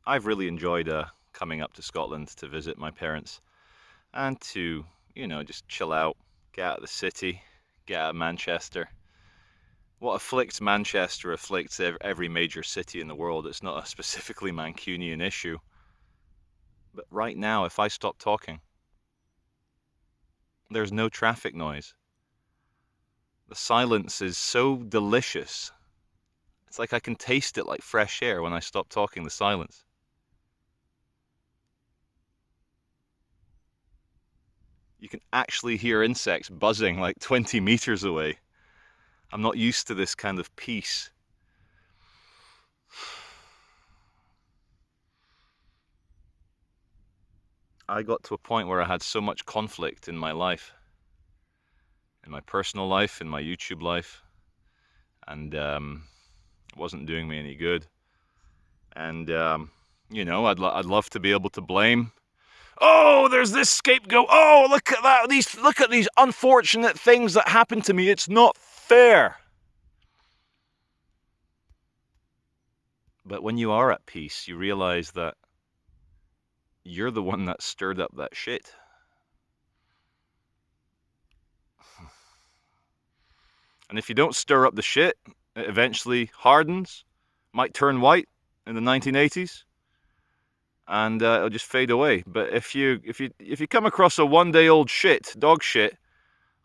I've really enjoyed coming up to Scotland to visit my parents and to, just chill out, get out of the city, get out of Manchester. What afflicts Manchester afflicts every major city in the world. It's not a specifically Mancunian issue. But right now, if I stop talking, there's no traffic noise. The silence is so delicious. It's like I can taste it like fresh air when I stop talking, the silence. You can actually hear insects buzzing like 20 meters away. I'm not used to this kind of peace. I got to a point where I had so much conflict in my life, in my personal life, in my YouTube life, and it wasn't doing me any good. And, I'd love to be able to blame. Oh, there's this scapegoat. Oh, look at that. Look at these unfortunate things that happened to me. It's not fair. But when you are at peace, you realize that you're the one that stirred up that shit. And if you don't stir up the shit, it eventually hardens, might turn white in the 1980s, and it'll just fade away. But if you come across a one-day-old dog shit,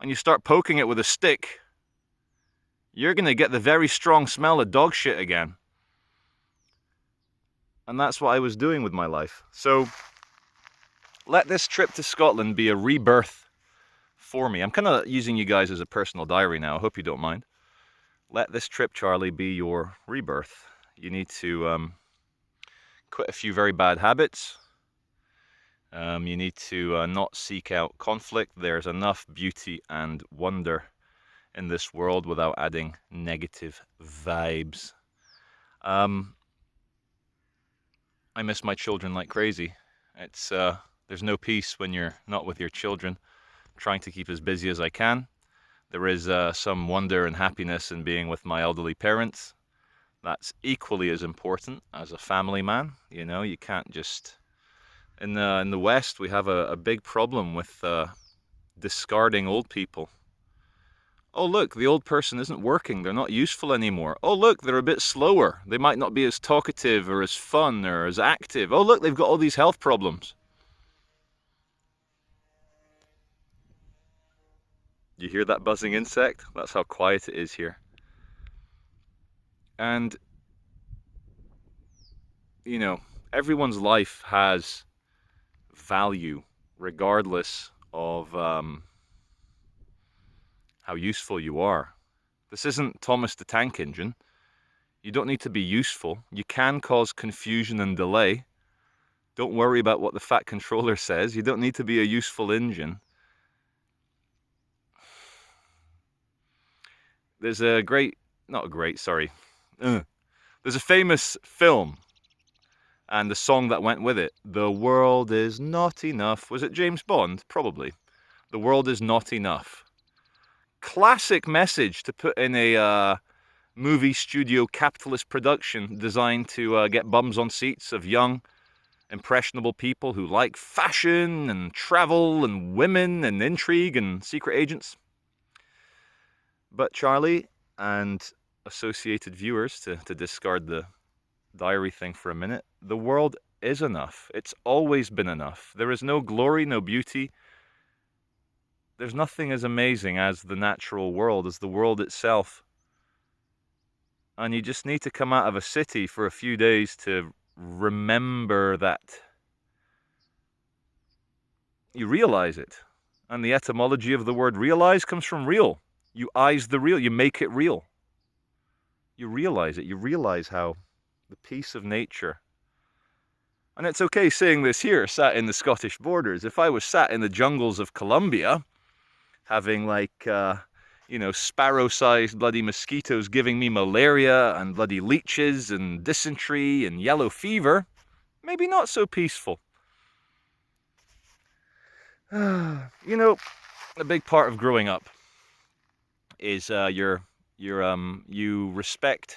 and you start poking it with a stick, you're gonna get the very strong smell of dog shit again. And that's what I was doing with my life. So let this trip to Scotland be a rebirth for me. I'm kind of using you guys as a personal diary now. I hope you don't mind. Let this trip, Charlie, be your rebirth. You need to quit a few very bad habits. You need to not seek out conflict. There's enough beauty and wonder in this world without adding negative vibes. I miss my children like crazy. There's no peace when you're not with your children. I'm trying to keep as busy as I can. There is some wonder and happiness in being with my elderly parents. That's equally as important as a family man. You can't just... In the West, we have a big problem with discarding old people. Oh, look, the old person isn't working. They're not useful anymore. Oh, look, they're a bit slower. They might not be as talkative or as fun or as active. Oh, look, they've got all these health problems. You hear that buzzing insect? That's how quiet it is here. And, everyone's life has value regardless of how useful you are. This isn't Thomas the Tank Engine. You don't need to be useful. You can cause confusion and delay. Don't worry about what the fat controller says. You don't need to be a useful engine. There's a There's a famous film and the song that went with it. The world is not enough. Was it James Bond? Probably. The world is not enough. Classic message to put in a movie studio capitalist production designed to get bums on seats of young, impressionable people who like fashion and travel and women and intrigue and secret agents. But Charlie and associated viewers, to discard the diary thing for a minute, the world is enough. It's always been enough. There is no glory, no beauty. There's nothing as amazing as the natural world, as the world itself. And you just need to come out of a city for a few days to remember that. You realize it. And the etymology of the word realize comes from real. You eyes the real. You make it real. You realize it. You realize how the peace of nature. And it's okay saying this here, sat in the Scottish borders. If I was sat in the jungles of Colombia, having sparrow-sized bloody mosquitoes giving me malaria and bloody leeches and dysentery and yellow fever, maybe not so peaceful. A big part of growing up is you respect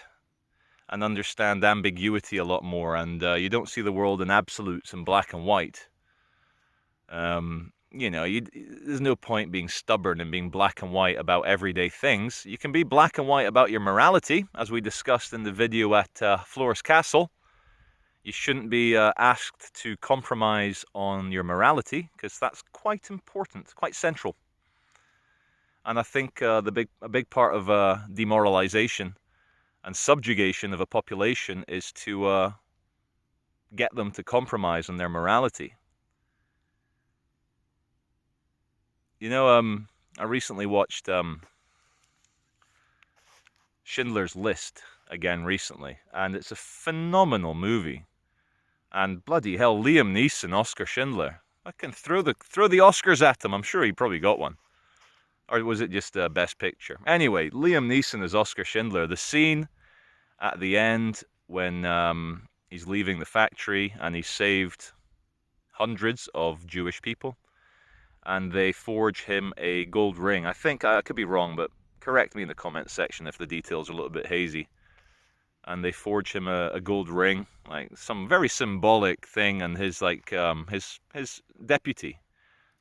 and understand ambiguity a lot more, and you don't see the world in absolutes and black and white. There's no point being stubborn and being black and white about everyday things. You can be black and white about your morality, as we discussed in the video at Flores Castle. You shouldn't be asked to compromise on your morality, because that's quite important, quite central. And I think a big part of demoralization and subjugation of a population is to get them to compromise on their morality. I recently watched Schindler's List again recently, and it's a phenomenal movie. And bloody hell, Liam Neeson, Oscar Schindler. I can throw the Oscars at him. I'm sure he probably got one. Or was it just Best Picture? Anyway, Liam Neeson as Oscar Schindler. The scene at the end when he's leaving the factory and he's saved hundreds of Jewish people, and they forge him a gold ring. I think, I could be wrong, but correct me in the comments section if the details are a little bit hazy. And they forge him a gold ring, like some very symbolic thing, and his deputy.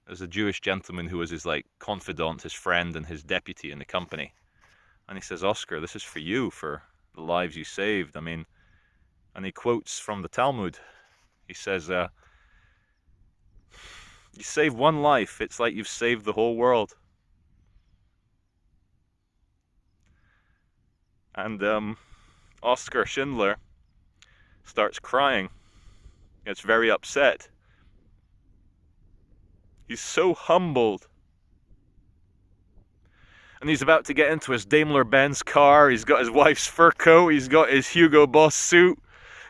There's a Jewish gentleman who was his confidant, his friend, and his deputy in the company. And he says, "Oscar, this is for you, for the lives you saved." I mean, and he quotes from the Talmud. He says, "You save one life, it's like you've saved the whole world." And Oscar Schindler starts crying. Gets very upset. He's so humbled. And he's about to get into his Daimler-Benz car. He's got his wife's fur coat. He's got his Hugo Boss suit.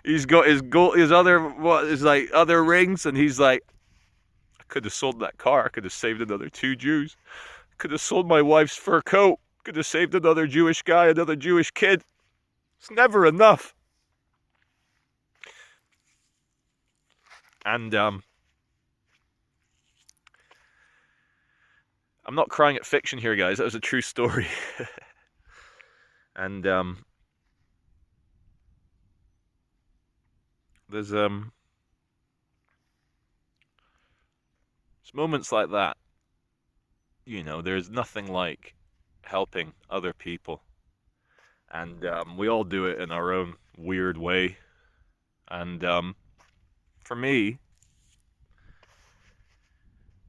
He's got his other rings. And he's like, "I could have sold that car. I could have saved another 2 Jews. I could have sold my wife's fur coat. Could have saved another Jewish guy, another Jewish kid. It's never enough." And I'm not crying at fiction here, guys. That was a true story. And there's moments like that. There's nothing like helping other people. And we all do it in our own weird way. And for me,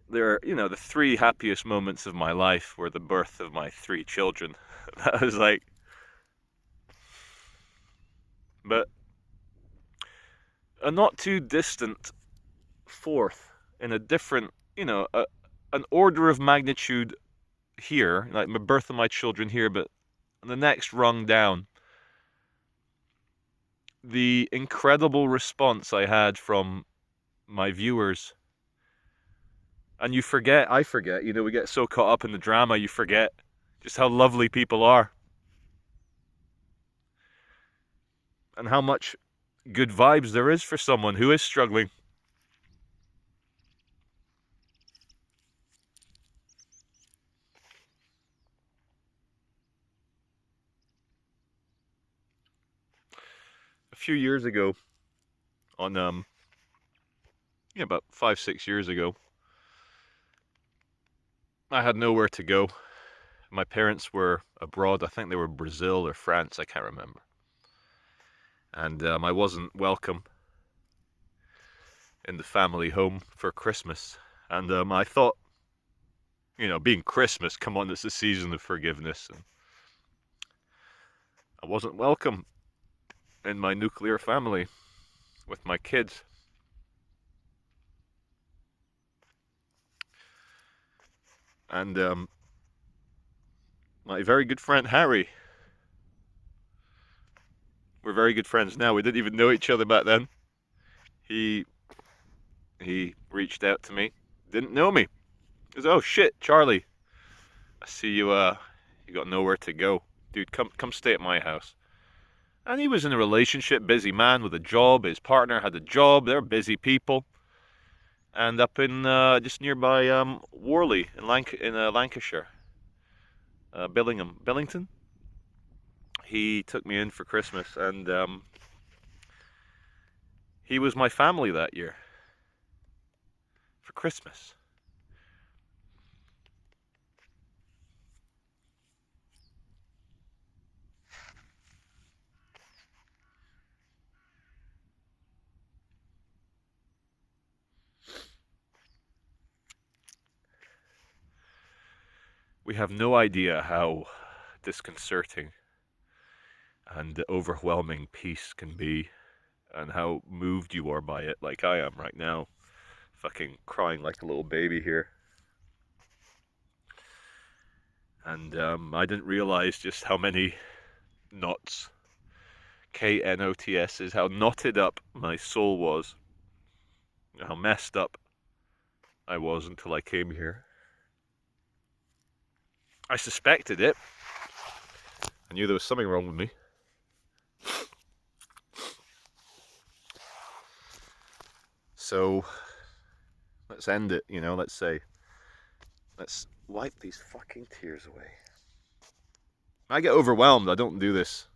the 3 happiest moments of my life were the birth of my 3 children. That was but a not too distant fourth in a different, an order of magnitude here, like the birth of my children here, but the next rung down, the incredible response I had from my viewers. And I forget, we get so caught up in the drama, you forget just how lovely people are. And how much good vibes there is for someone who is struggling. A few years ago, on about 5-6 years ago, I had nowhere to go. My parents were abroad. I think they were Brazil or France, I can't remember. And I wasn't welcome in the family home for Christmas. And I thought, being Christmas, come on, it's the season of forgiveness. And I wasn't welcome in my nuclear family with my kids. And my very good friend Harry, we're very good friends now. We didn't even know each other back then. He reached out to me, didn't know me. He goes, "Oh shit, Charlie, I see you. You got nowhere to go, dude. Come stay at my house." And he was in a relationship, busy man with a job. His partner had a job. They're busy people. And up in just nearby Worley in Lancashire, Billington. he took me in for Christmas, and he was my family that year for Christmas. We have no idea how disconcerting and overwhelming peace can be, and how moved you are by it, like I am right now. Fucking crying like a little baby here. And I didn't realize just how many knots, KNOTS, is how knotted up my soul was, how messed up I was until I came here. I suspected it. I knew there was something wrong with me. So let's end it, let's say. Let's wipe these fucking tears away. I get overwhelmed. I don't do this.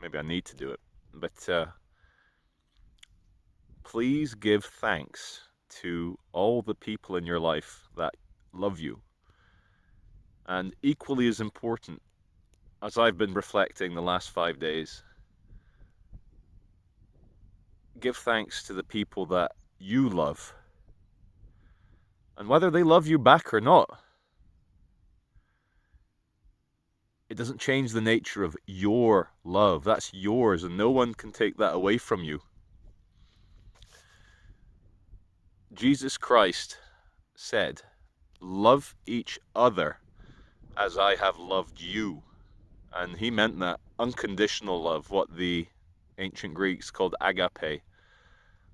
Maybe I need to do it. But please give thanks to all the people in your life that love you. And equally as important, as I've been reflecting the last 5 days, give thanks to the people that you love. And whether they love you back or not, it doesn't change the nature of your love. That's yours, and no one can take that away from you. Jesus Christ said, "Love each other as I have loved you." And he meant that unconditional love, what the ancient Greeks called agape,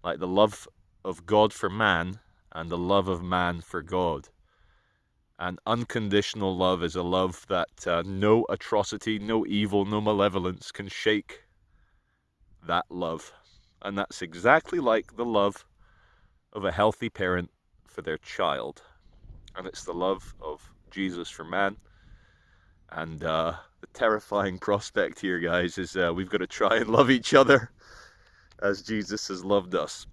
like the love of God for man and the love of man for God. And unconditional love is a love that no atrocity, no evil, no malevolence can shake that love. And that's exactly like the love of a healthy parent for their child. And it's the love of Jesus for man. And the terrifying prospect here, guys, is we've got to try and love each other as Jesus has loved us.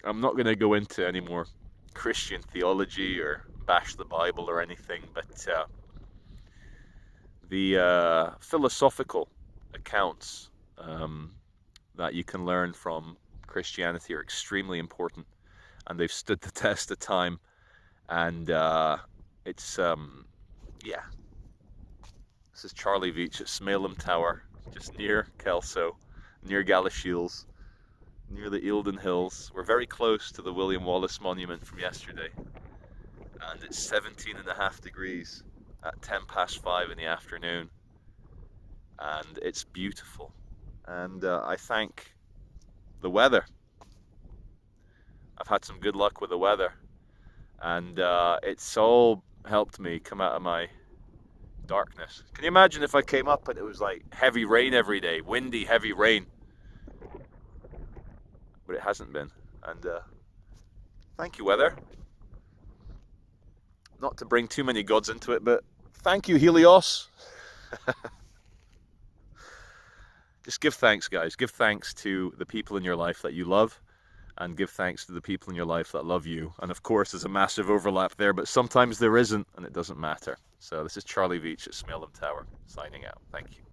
I'm not going to go into any more Christian theology or bash the Bible or anything, but the philosophical accounts that you can learn from Christianity are extremely important, and they've stood the test of time. And it's yeah. This is Charlie Veitch at Smailham Tower, just near Kelso, near Galashiels, near the Eildon Hills. We're very close to the William Wallace Monument from yesterday. And it's 17.5 degrees at 5:10 in the afternoon. And it's beautiful. And I thank the weather. I've had some good luck with the weather. And it's all helped me come out of my darkness. Can you imagine if I came up and it was like heavy rain every day, windy, heavy rain? But it hasn't been. And thank you, weather. Not to bring too many gods into it, but thank you, Helios. Just give thanks, guys. Give thanks to the people in your life that you love, and give thanks to the people in your life that love you. And of course, there's a massive overlap there, but sometimes there isn't, and it doesn't matter. So this is Charlie Veitch at Smailham Tower, signing out. Thank you.